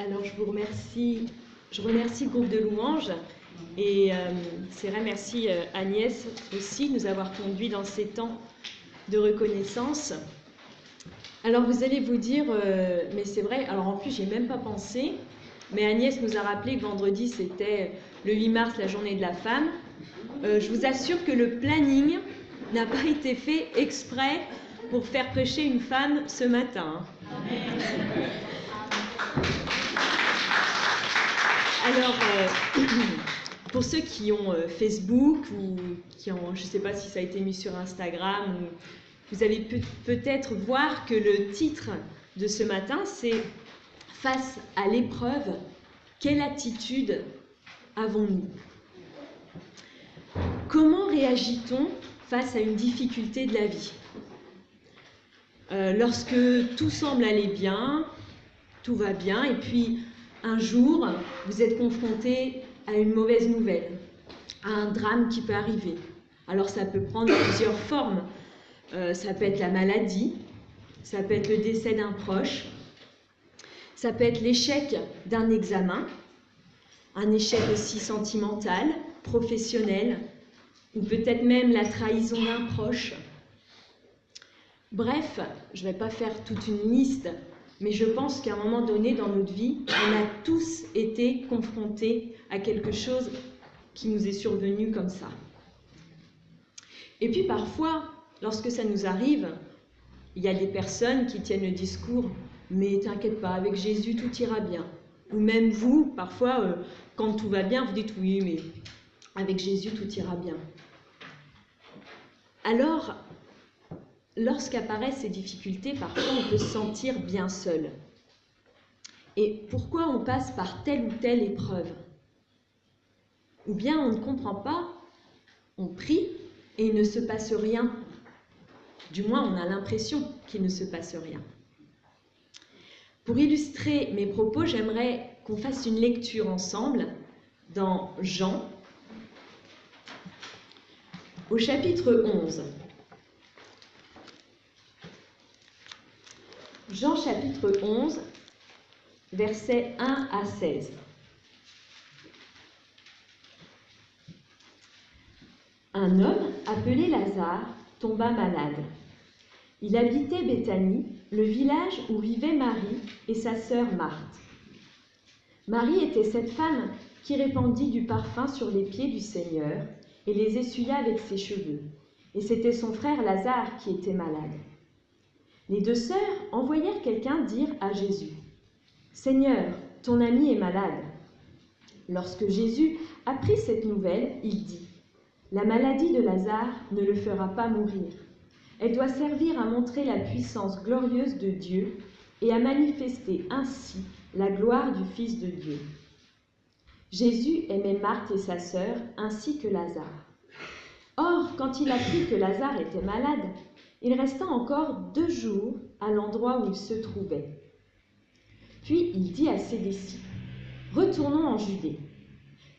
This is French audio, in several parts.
Alors je remercie le groupe de louanges et c'est vrai, merci Agnès aussi de nous avoir conduits dans ces temps de reconnaissance. Alors vous allez vous dire, mais c'est vrai, alors en plus j'ai même pas pensé, mais Agnès nous a rappelé que vendredi c'était le 8 mars, la journée de la femme. Je vous assure que le planning n'a pas été fait exprès pour faire prêcher une femme ce matin. Alors, pour ceux qui ont Facebook ou qui ont, je ne sais pas si ça a été mis sur Instagram, vous allez peut-être voir que le titre de ce matin, c'est « Face à l'épreuve, quelle attitude avons-nous » Comment réagit-on face à une difficulté de la vie? Lorsque tout semble aller bien, tout va bien, et puis un jour, vous êtes confronté à une mauvaise nouvelle, à un drame qui peut arriver. Alors ça peut prendre plusieurs formes. Ça peut être la maladie, ça peut être le décès d'un proche, ça peut être l'échec d'un examen, un échec aussi sentimental, professionnel, ou peut-être même la trahison d'un proche. Bref, je ne vais pas faire toute une liste, mais je pense qu'à un moment donné dans notre vie, on a tous été confrontés à quelque chose qui nous est survenu comme ça. Et puis parfois, lorsque ça nous arrive, il y a des personnes qui tiennent le discours « mais t'inquiète pas, avec Jésus tout ira bien ». Ou même vous, parfois, quand tout va bien, vous dites « oui, mais avec Jésus tout ira bien ». Alors, lorsqu'apparaissent ces difficultés, parfois on peut se sentir bien seul. Et pourquoi on passe par telle ou telle épreuve? Ou bien on ne comprend pas, on prie et il ne se passe rien. Du moins, on a l'impression qu'il ne se passe rien. Pour illustrer mes propos, j'aimerais qu'on fasse une lecture ensemble dans Jean, au chapitre 11. Jean chapitre 11, versets 1 à 16. Un homme appelé Lazare tomba malade. Il habitait Béthanie, le village où vivaient Marie et sa sœur Marthe. Marie était cette femme qui répandit du parfum sur les pieds du Seigneur et les essuya avec ses cheveux. Et c'était son frère Lazare qui était malade. Les deux sœurs envoyèrent quelqu'un dire à Jésus « Seigneur, ton ami est malade. » Lorsque Jésus apprit cette nouvelle, il dit « La maladie de Lazare ne le fera pas mourir. Elle doit servir à montrer la puissance glorieuse de Dieu et à manifester ainsi la gloire du Fils de Dieu. » Jésus aimait Marthe et sa sœur ainsi que Lazare. Or, quand il apprit que Lazare était malade, il resta encore 2 jours à l'endroit où il se trouvait. Puis il dit à ses disciples, « Retournons en Judée. »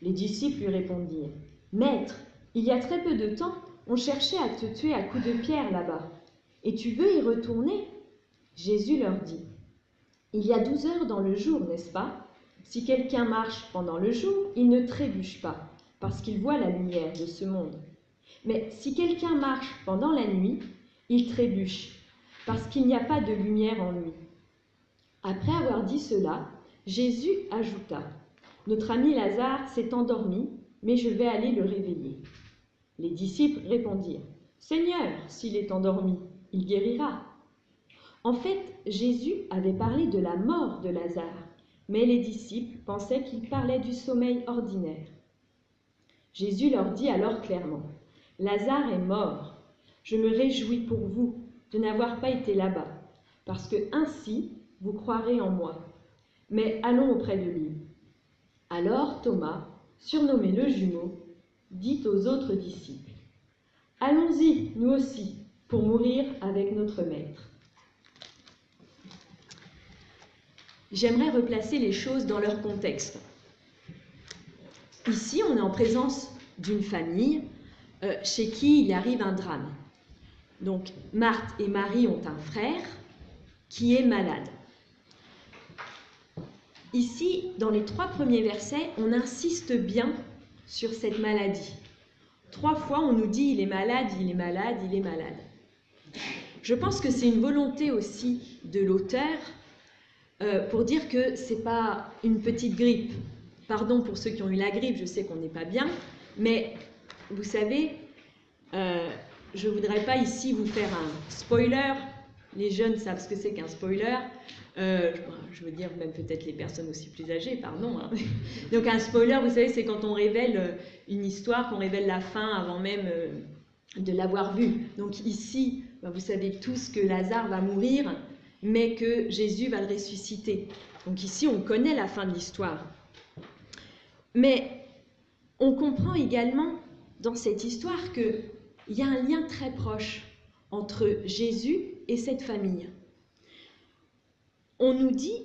Les disciples lui répondirent, « Maître, il y a très peu de temps, on cherchait à te tuer à coups de pierre là-bas. Et tu veux y retourner ?» Jésus leur dit, « Il y a 12 heures dans le jour, n'est-ce pas? Si quelqu'un marche pendant le jour, il ne trébuche pas, parce qu'il voit la lumière de ce monde. Mais si quelqu'un marche pendant la nuit, il trébuche, parce qu'il n'y a pas de lumière en lui. » Après avoir dit cela, Jésus ajouta, « Notre ami Lazare s'est endormi, mais je vais aller le réveiller. » Les disciples répondirent, « Seigneur, s'il est endormi, il guérira. » En fait, Jésus avait parlé de la mort de Lazare, mais les disciples pensaient qu'il parlait du sommeil ordinaire. Jésus leur dit alors clairement, « Lazare est mort. Je me réjouis pour vous de n'avoir pas été là-bas, parce que ainsi vous croirez en moi. Mais allons auprès de lui. » Alors Thomas, surnommé le jumeau, dit aux autres disciples, « Allons-y, nous aussi, pour mourir avec notre Maître. » J'aimerais replacer les choses dans leur contexte. Ici, on est en présence d'une famille chez qui il arrive un drame. Donc, Marthe et Marie ont un frère qui est malade. Ici, dans les 3 premiers versets, on insiste bien sur cette maladie. 3 fois, on nous dit « il est malade, il est malade, il est malade ». Je pense que c'est une volonté aussi de l'auteur pour dire que ce n'est pas une petite grippe. Pardon pour ceux qui ont eu la grippe, je sais qu'on n'est pas bien, mais vous savez, je ne voudrais pas ici vous faire un spoiler. Les jeunes savent ce que c'est qu'un spoiler. Je veux dire, même peut-être les personnes aussi plus âgées, pardon. Hein. Donc un spoiler, vous savez, c'est quand on révèle une histoire, qu'on révèle la fin avant même de l'avoir vue. Donc ici, vous savez tous que Lazare va mourir, mais que Jésus va le ressusciter. Donc ici, on connaît la fin de l'histoire. Mais on comprend également dans cette histoire qu'il y a un lien très proche entre Jésus et cette famille. On nous dit,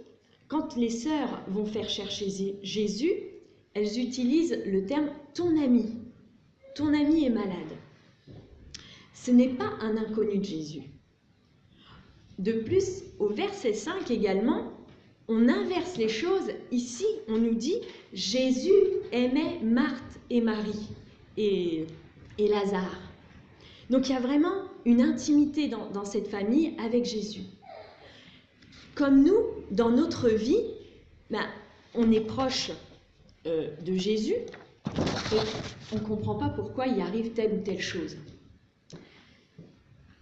quand les sœurs vont faire chercher Jésus, elles utilisent le terme « ton ami ». Ton ami est malade. Ce n'est pas un inconnu de Jésus. De plus, au verset 5 également, on inverse les choses. Ici, on nous dit « Jésus aimait Marthe et Marie et Lazare ». Donc il y a vraiment une intimité dans cette famille avec Jésus. Comme nous, dans notre vie, on est proche de Jésus et on ne comprend pas pourquoi il arrive telle ou telle chose.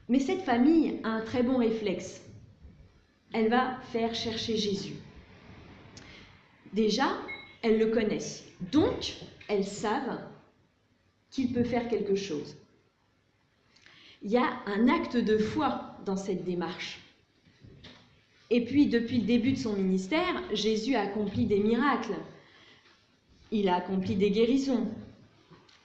Mais cette famille a un très bon réflexe. Elle va faire chercher Jésus. Déjà, elles le connaissent. Donc, elles savent qu'il peut faire quelque chose. Il y a un acte de foi dans cette démarche. Et puis, depuis le début de son ministère, Jésus a accompli des miracles. Il a accompli des guérisons.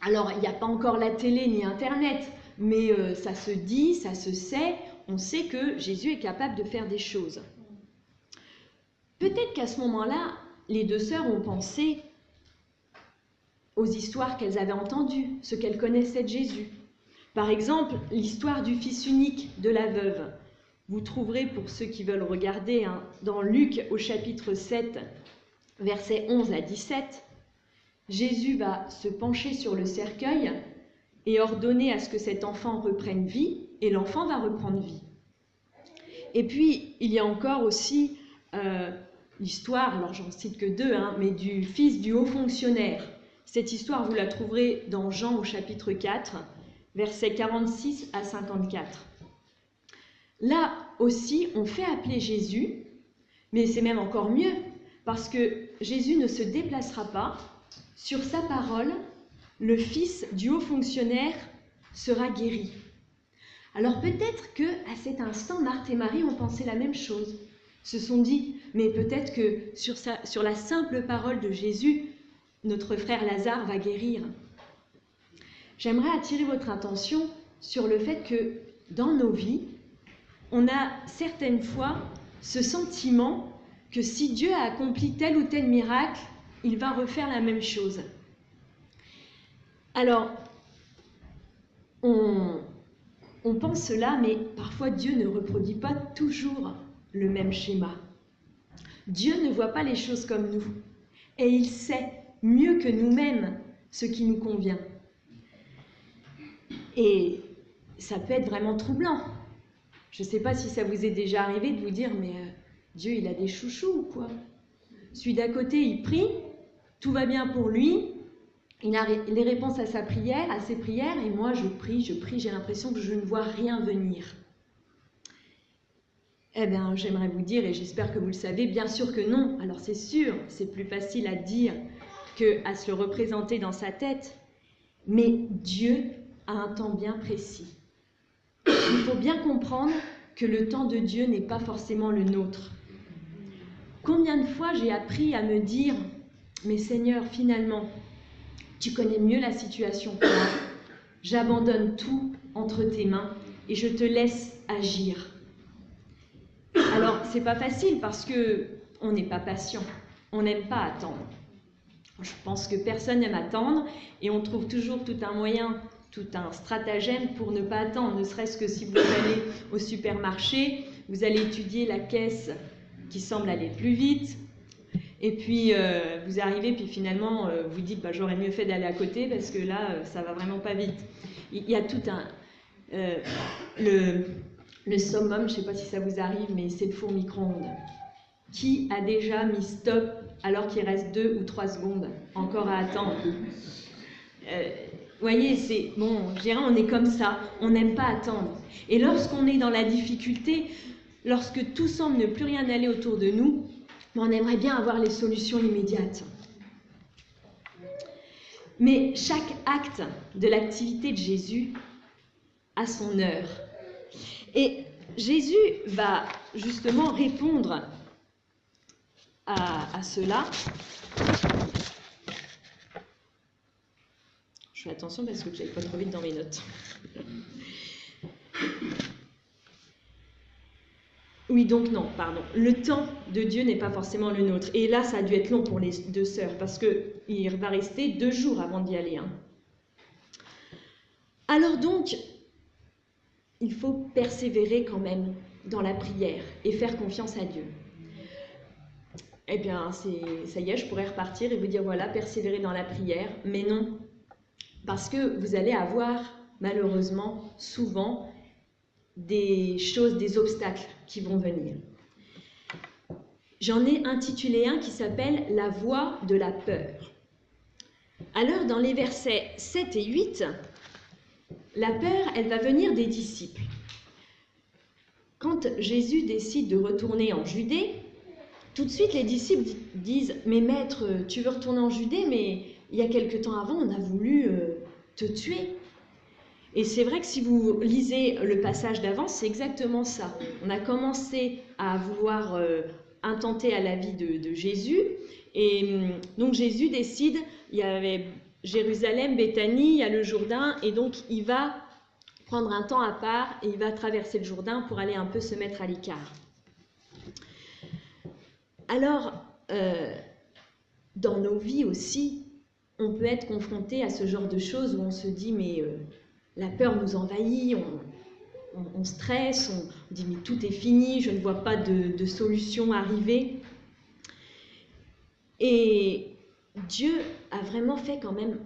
Alors, il n'y a pas encore la télé ni Internet, mais ça se dit, ça se sait. On sait que Jésus est capable de faire des choses. Peut-être qu'à ce moment-là, les 2 sœurs ont pensé aux histoires qu'elles avaient entendues, ce qu'elles connaissaient de Jésus. Par exemple, l'histoire du fils unique de la veuve. Vous trouverez, pour ceux qui veulent regarder, dans Luc au chapitre 7, versets 11 à 17, Jésus va se pencher sur le cercueil et ordonner à ce que cet enfant reprenne vie, et l'enfant va reprendre vie. Et puis, il y a encore aussi l'histoire, alors j'en cite que 2, mais du fils du haut fonctionnaire. Cette histoire, vous la trouverez dans Jean au chapitre 4, versets 46 à 54. Là aussi, on fait appeler Jésus, mais c'est même encore mieux, parce que Jésus ne se déplacera pas. Sur sa parole, le fils du haut fonctionnaire sera guéri. Alors peut-être qu'à cet instant, Marthe et Marie ont pensé la même chose. Se sont dit, mais peut-être que sur la simple parole de Jésus, notre frère Lazare va guérir. J'aimerais attirer votre attention sur le fait que dans nos vies, on a certaines fois ce sentiment que si Dieu a accompli tel ou tel miracle, il va refaire la même chose. Alors, on pense cela, mais parfois Dieu ne reproduit pas toujours le même schéma. Dieu ne voit pas les choses comme nous, et il sait mieux que nous-mêmes ce qui nous convient. Et ça peut être vraiment troublant. Je ne sais pas si ça vous est déjà arrivé de vous dire, mais Dieu, il a des chouchous ou quoi? Celui d'à côté, il prie, tout va bien pour lui, il a les réponses à ses prières, et moi, je prie, j'ai l'impression que je ne vois rien venir. Eh bien, j'aimerais vous dire, et j'espère que vous le savez, bien sûr que non. Alors c'est sûr, c'est plus facile à dire qu'à se le représenter dans sa tête, mais Dieu a un temps bien précis. Il faut bien comprendre que le temps de Dieu n'est pas forcément le nôtre. Combien de fois j'ai appris à me dire « Mais Seigneur, finalement, tu connais mieux la situation que moi. J'abandonne tout entre tes mains et je te laisse agir. » Alors, c'est pas facile parce qu'on n'est pas patient. On n'aime pas attendre. Je pense que personne n'aime attendre et on trouve toujours tout un moyen, tout un stratagème pour ne pas attendre, ne serait-ce que si vous allez au supermarché, vous allez étudier la caisse qui semble aller plus vite. Et puis vous arrivez, puis finalement vous dites bah, j'aurais mieux fait d'aller à côté parce que là ça va vraiment pas vite. Il y a tout un le summum, je sais pas si ça vous arrive, mais c'est le four micro-ondes. Qui a déjà mis stop alors qu'il reste 2 ou 3 secondes encore à attendre? Vous voyez, c'est bon, je dirais on est comme ça, on n'aime pas attendre. Et lorsqu'on est dans la difficulté, lorsque tout semble ne plus rien aller autour de nous, on aimerait bien avoir les solutions immédiates. Mais chaque acte de l'activité de Jésus a son heure. Et Jésus va justement répondre à cela. Je fais attention parce que je n'aille pas trop vite dans mes notes. Oui, donc non, pardon. Le temps de Dieu n'est pas forcément le nôtre. Et là, ça a dû être long pour les 2 sœurs parce qu'il va rester 2 jours avant d'y aller. Alors donc, il faut persévérer quand même dans la prière et faire confiance à Dieu. Eh bien, ça y est, je pourrais repartir et vous dire, voilà, persévérer dans la prière. Mais non, parce que vous allez avoir, malheureusement, souvent, des choses, des obstacles qui vont venir. J'en ai intitulé un qui s'appelle « La voix de la peur ». Alors, dans les versets 7 et 8, la peur, elle va venir des disciples. Quand Jésus décide de retourner en Judée, tout de suite les disciples disent « Mais maître, tu veux retourner en Judée, mais il y a quelque temps avant, on a voulu te tuer. » Et c'est vrai que si vous lisez le passage d'avant, c'est exactement ça. On a commencé à vouloir intenter à la vie de Jésus. Et donc Jésus décide, il y avait Jérusalem, Béthanie, il y a le Jourdain, et donc il va prendre un temps à part et il va traverser le Jourdain pour aller un peu se mettre à l'écart. Alors, dans nos vies aussi, on peut être confronté à ce genre de choses où on se dit mais la peur nous envahit, on stresse, on dit mais tout est fini, je ne vois pas de solution arriver. Et Dieu a vraiment fait quand même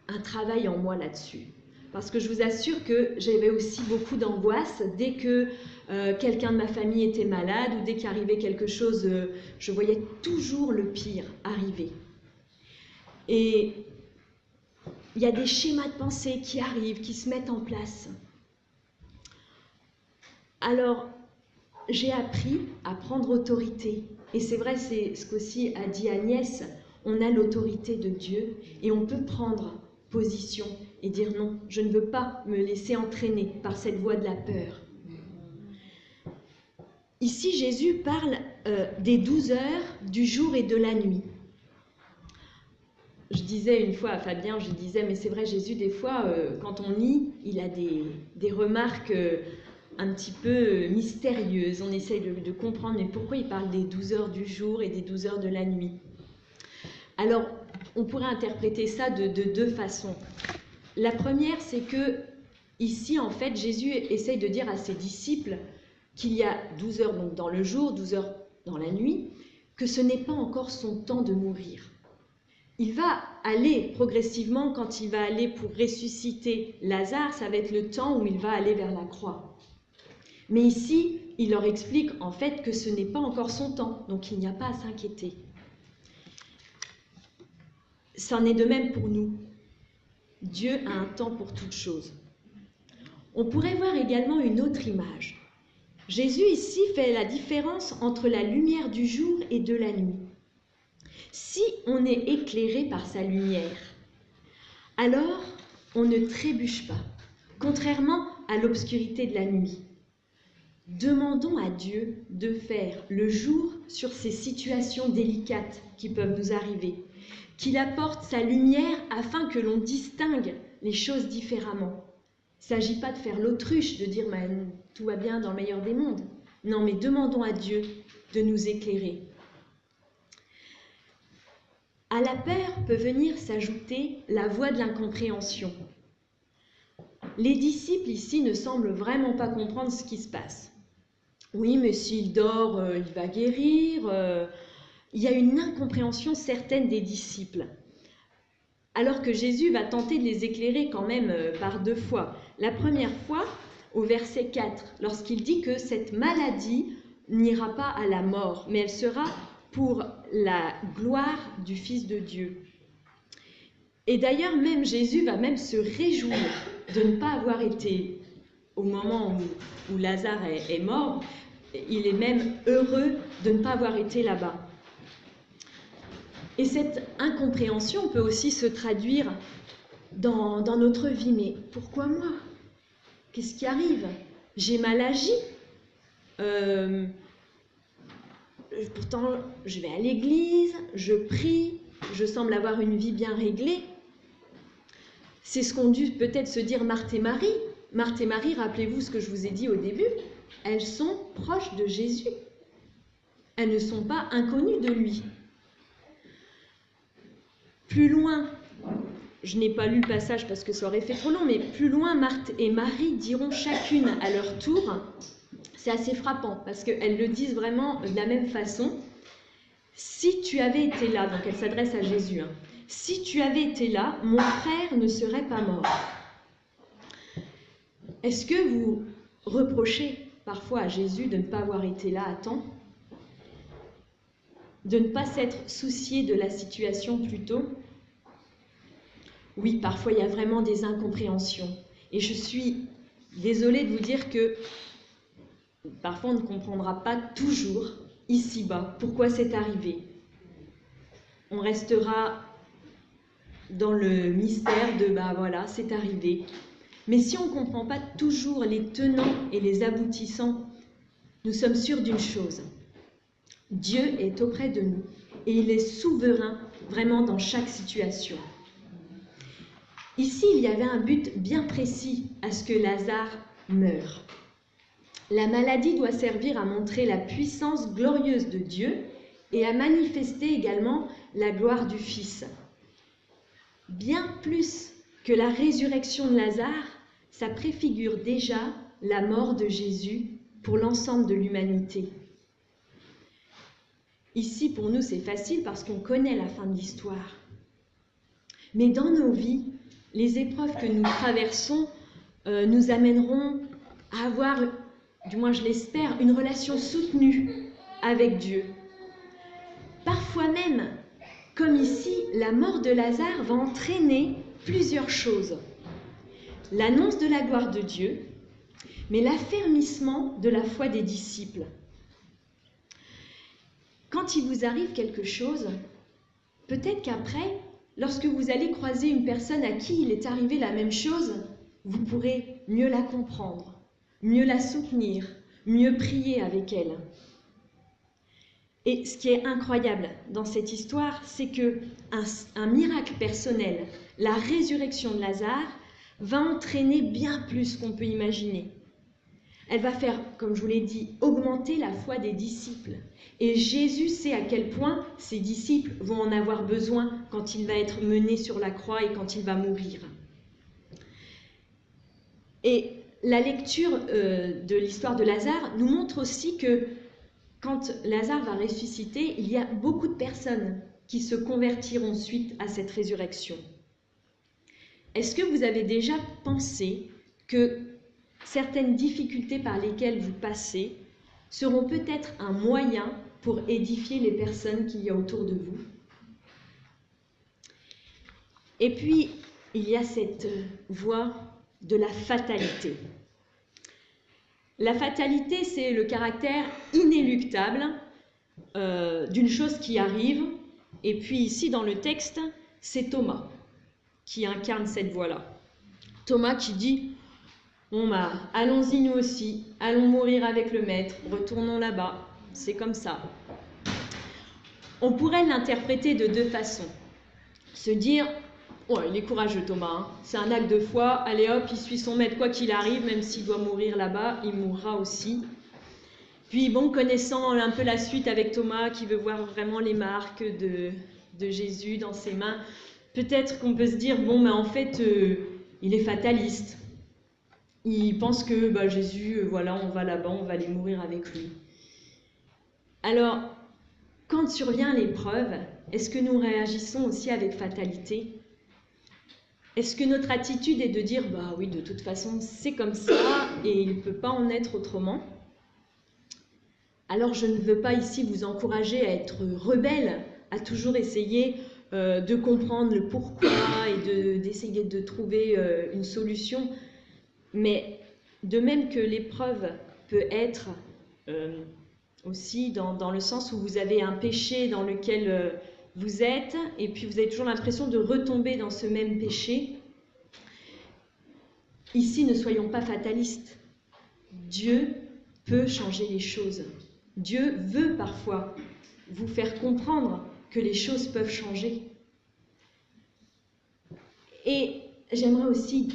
un travail en moi là-dessus. Parce que je vous assure que j'avais aussi beaucoup d'angoisse dès que quelqu'un de ma famille était malade ou dès qu'il arrivait quelque chose, je voyais toujours le pire arriver. Et il y a des schémas de pensée qui arrivent, qui se mettent en place. Alors, j'ai appris à prendre autorité. Et c'est vrai, c'est ce qu'aussi a dit Agnès, on a l'autorité de Dieu et on peut prendre position et dire non, je ne veux pas me laisser entraîner par cette voie de la peur. Ici, Jésus parle des 12 heures du jour et de la nuit. Je disais une fois à Fabien, je disais, mais c'est vrai, Jésus, des fois, quand on lit, il a des remarques un petit peu mystérieuses. On essaye de comprendre, mais pourquoi il parle des 12 heures du jour et des 12 heures de la nuit? Alors, on pourrait interpréter ça de 2 façons. La première, c'est que, ici, en fait, Jésus essaye de dire à ses disciples qu'il y a 12 heures donc, dans le jour, 12 heures dans la nuit, que ce n'est pas encore son temps de mourir. Il va aller progressivement, quand il va aller pour ressusciter Lazare, ça va être le temps où il va aller vers la croix. Mais ici, il leur explique en fait que ce n'est pas encore son temps, donc il n'y a pas à s'inquiéter. C'en est de même pour nous. Dieu a un temps pour toutes choses. On pourrait voir également une autre image. Jésus ici fait la différence entre la lumière du jour et de la nuit. Si on est éclairé par sa lumière, alors on ne trébuche pas, contrairement à l'obscurité de la nuit. Demandons à Dieu de faire le jour sur ces situations délicates qui peuvent nous arriver, qu'il apporte sa lumière afin que l'on distingue les choses différemment. Il ne s'agit pas de faire l'autruche, de dire « tout va bien dans le meilleur des mondes ». Non, mais demandons à Dieu de nous éclairer. À la peur peut venir s'ajouter la voix de l'incompréhension. Les disciples ici ne semblent vraiment pas comprendre ce qui se passe. Oui, mais s'il dort, il va guérir. il y a une incompréhension certaine des disciples, alors que Jésus va tenter de les éclairer quand même par 2 fois. La première fois, au verset 4, lorsqu'il dit que cette maladie n'ira pas à la mort, mais elle sera pour la gloire du Fils de Dieu. Et d'ailleurs, même Jésus va même se réjouir de ne pas avoir été, au moment où Lazare est mort, il est même heureux de ne pas avoir été là-bas. Et cette incompréhension peut aussi se traduire dans notre vie. Mais pourquoi moi? Qu'est-ce qui arrive? J'ai mal agi. Pourtant, je vais à l'église, je prie, je semble avoir une vie bien réglée. C'est ce qu'ont dû peut-être se dire Marthe et Marie. Marthe et Marie, rappelez-vous ce que je vous ai dit au début, elles sont proches de Jésus. Elles ne sont pas inconnues de lui. Plus loin, je n'ai pas lu le passage parce que ça aurait fait trop long, mais plus loin, Marthe et Marie diront chacune à leur tour, c'est assez frappant parce qu'elles le disent vraiment de la même façon. Si tu avais été là, donc elles s'adressent à Jésus, si tu avais été là, mon frère ne serait pas mort. Est-ce que vous reprochez parfois à Jésus de ne pas avoir été là à temps? De ne pas s'être soucié de la situation plus tôt? Oui, parfois il y a vraiment des incompréhensions. Et je suis désolée de vous dire que parfois on ne comprendra pas toujours ici-bas pourquoi c'est arrivé. On restera dans le mystère de voilà, c'est arrivé. Mais si on ne comprend pas toujours les tenants et les aboutissants, nous sommes sûrs d'une chose. Dieu est auprès de nous et il est souverain vraiment dans chaque situation. Ici, il y avait un but bien précis à ce que Lazare meure. La maladie doit servir à montrer la puissance glorieuse de Dieu et à manifester également la gloire du Fils. Bien plus que la résurrection de Lazare, ça préfigure déjà la mort de Jésus pour l'ensemble de l'humanité. Ici, pour nous, c'est facile parce qu'on connaît la fin de l'histoire. Mais dans nos vies, les épreuves que nous traversons nous amèneront à avoir, du moins je l'espère, une relation soutenue avec Dieu. Parfois même, comme ici, la mort de Lazare va entraîner plusieurs choses. L'annonce de la gloire de Dieu, mais l'affermissement de la foi des disciples. Quand il vous arrive quelque chose, peut-être qu'après, lorsque vous allez croiser une personne à qui il est arrivé la même chose, vous pourrez mieux la comprendre, mieux la soutenir, mieux prier avec elle. Et ce qui est incroyable dans cette histoire, c'est qu'un miracle personnel, la résurrection de Lazare, va entraîner bien plus qu'on peut imaginer. Elle va faire, comme je vous l'ai dit, augmenter la foi des disciples. Et Jésus sait à quel point ses disciples vont en avoir besoin quand il va être mené sur la croix et quand il va mourir. Et la lecture de l'histoire de Lazare nous montre aussi que quand Lazare va ressusciter, il y a beaucoup de personnes qui se convertiront suite à cette résurrection. Est-ce que vous avez déjà pensé que certaines difficultés par lesquelles vous passez seront peut-être un moyen pour édifier les personnes qu'il y a autour de vous? Et puis, il y a cette voie de la fatalité. La fatalité, c'est le caractère inéluctable d'une chose qui arrive. Et puis ici, dans le texte, c'est Thomas qui incarne cette voie-là. Thomas qui dit « Bon, allons-y nous aussi, allons mourir avec le Maître, retournons là-bas, c'est comme ça. » On pourrait l'interpréter de 2 façons. Se dire « Oh, il est courageux Thomas, c'est un acte de foi, allez hop, il suit son Maître quoi qu'il arrive, même s'il doit mourir là-bas, il mourra aussi. » Puis bon, connaissant un peu la suite avec Thomas qui veut voir vraiment les marques de Jésus dans ses mains, peut-être qu'on peut se dire, bon, en fait, il est fataliste. Il pense que Jésus, voilà, on va là-bas, on va aller mourir avec lui. Alors, quand survient l'épreuve, est-ce que nous réagissons aussi avec fatalité? Est-ce que notre attitude est de dire « bah oui, de toute façon, c'est comme ça et il ne peut pas en être autrement ». Alors je ne veux pas ici vous encourager à être rebelle, à toujours essayer de comprendre le pourquoi et d'essayer de trouver une solution, mais de même que l'épreuve peut être aussi dans le sens où vous avez un péché dans lequel vous êtes et puis vous avez toujours l'impression de retomber dans ce même péché. Ici, ne soyons pas fatalistes. Dieu peut changer les choses. Dieu veut parfois vous faire comprendre que les choses peuvent changer. Et j'aimerais aussi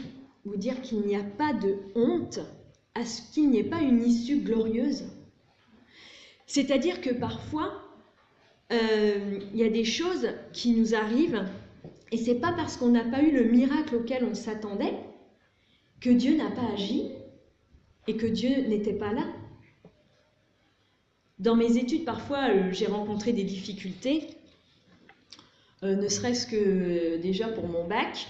vous dire qu'il n'y a pas de honte à ce qu'il n'y ait pas une issue glorieuse. C'est-à-dire que parfois, il y a des choses qui nous arrivent et ce n'est pas parce qu'on n'a pas eu le miracle auquel on s'attendait que Dieu n'a pas agi et que Dieu n'était pas là. Dans mes études, parfois, j'ai rencontré des difficultés, ne serait-ce que déjà pour mon bac.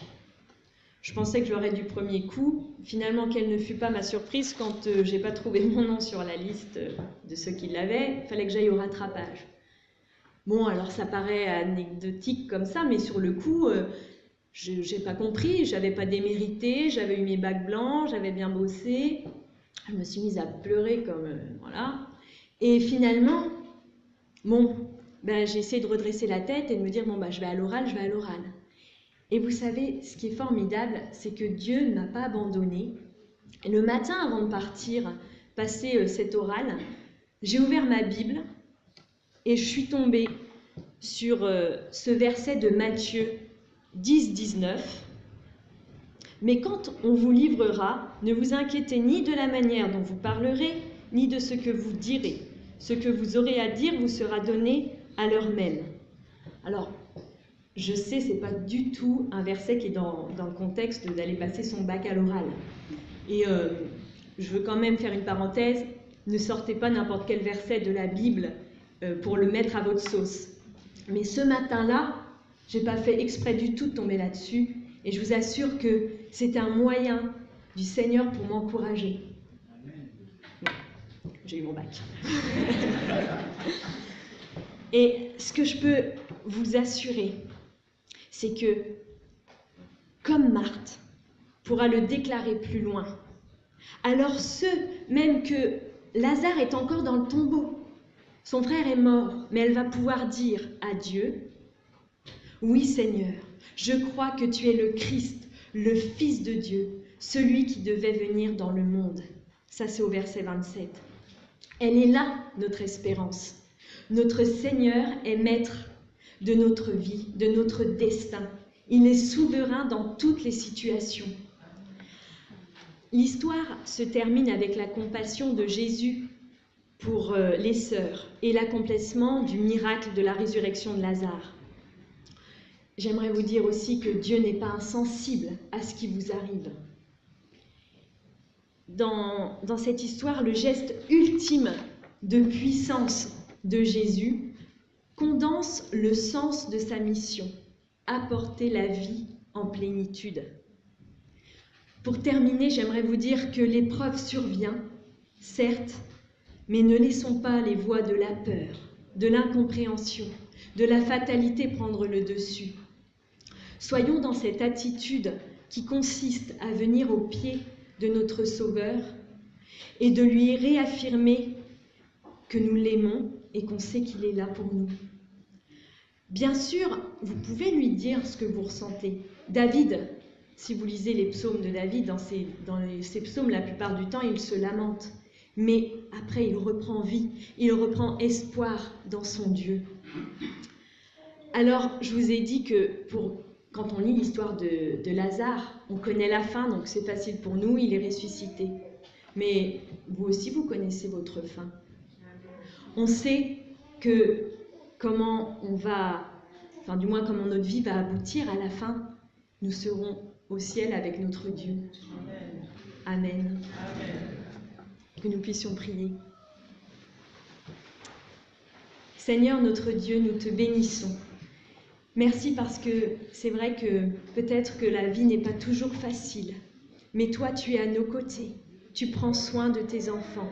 Je pensais que je l'aurais du premier coup. Finalement, quelle ne fut pas ma surprise quand je n'ai pas trouvé mon nom sur la liste de ceux qui l'avaient. Il fallait que j'aille au rattrapage. Bon, alors ça paraît anecdotique comme ça, mais sur le coup, je n'ai pas compris, je n'avais pas démérité, j'avais eu mes bacs blancs, j'avais bien bossé. Je me suis mise à pleurer comme... voilà. Et finalement, bon, ben, j'ai essayé de redresser la tête et de me dire, bon, ben, je vais à l'oral. Et vous savez, ce qui est formidable, c'est que Dieu ne m'a pas abandonnée. Et le matin, avant de partir, passer cet oral, j'ai ouvert ma Bible et je suis tombée sur ce verset de Matthieu 10, 19. Mais quand on vous livrera, ne vous inquiétez ni de la manière dont vous parlerez, ni de ce que vous direz. Ce que vous aurez à dire vous sera donné à l'heure même. Alors, je sais, ce n'est pas du tout un verset qui est dans le contexte d'aller passer son bac à l'oral. Et je veux quand même faire une parenthèse, ne sortez pas n'importe quel verset de la Bible pour le mettre à votre sauce. Mais ce matin-là, je n'ai pas fait exprès du tout de tomber là-dessus, et je vous assure que c'est un moyen du Seigneur pour m'encourager. J'ai eu mon bac. Et ce que je peux vous assurer, c'est que, comme Marthe pourra le déclarer plus loin, alors même que Lazare est encore dans le tombeau, son frère est mort, mais elle va pouvoir dire à Dieu, « Oui Seigneur, je crois que tu es le Christ, le Fils de Dieu, celui qui devait venir dans le monde. » Ça c'est au verset 27. Elle est là, notre espérance. Notre Seigneur est maître de notre vie, de notre destin. Il est souverain dans toutes les situations. L'histoire se termine avec la compassion de Jésus pour les sœurs et l'accomplissement du miracle de la résurrection de Lazare. J'aimerais vous dire aussi que Dieu n'est pas insensible à ce qui vous arrive. Dans cette histoire, le geste ultime de puissance de Jésus condense le sens de sa mission, apporter la vie en plénitude. Pour terminer, j'aimerais vous dire que l'épreuve survient, certes, mais ne laissons pas les voix de la peur, de l'incompréhension, de la fatalité prendre le dessus. Soyons dans cette attitude qui consiste à venir au pied de notre Sauveur et de lui réaffirmer que nous l'aimons et qu'on sait qu'il est là pour nous. Bien sûr, vous pouvez lui dire ce que vous ressentez. David, si vous lisez les psaumes de David, dans ces psaumes, la plupart du temps, il se lamente. Mais après, il reprend vie, il reprend espoir dans son Dieu. Alors, je vous ai dit que quand on lit l'histoire de Lazare, on connaît la fin, donc c'est facile pour nous, il est ressuscité. Mais vous aussi, vous connaissez votre fin. On sait que comment comment notre vie va aboutir à la fin, nous serons au ciel avec notre Dieu. Amen. Que nous puissions prier. Seigneur notre Dieu, nous te bénissons. Merci parce que c'est vrai que peut-être que la vie n'est pas toujours facile, mais toi tu es à nos côtés, tu prends soin de tes enfants.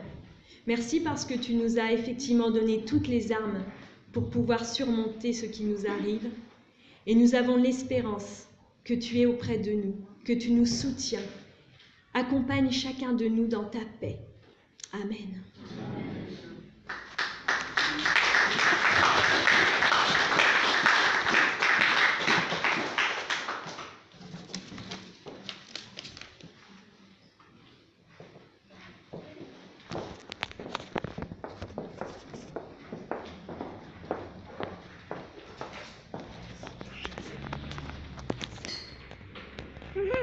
Merci parce que tu nous as effectivement donné toutes les armes pour pouvoir surmonter ce qui nous arrive, et nous avons l'espérance que tu es auprès de nous, que tu nous soutiens. Accompagne chacun de nous dans ta paix. Amen.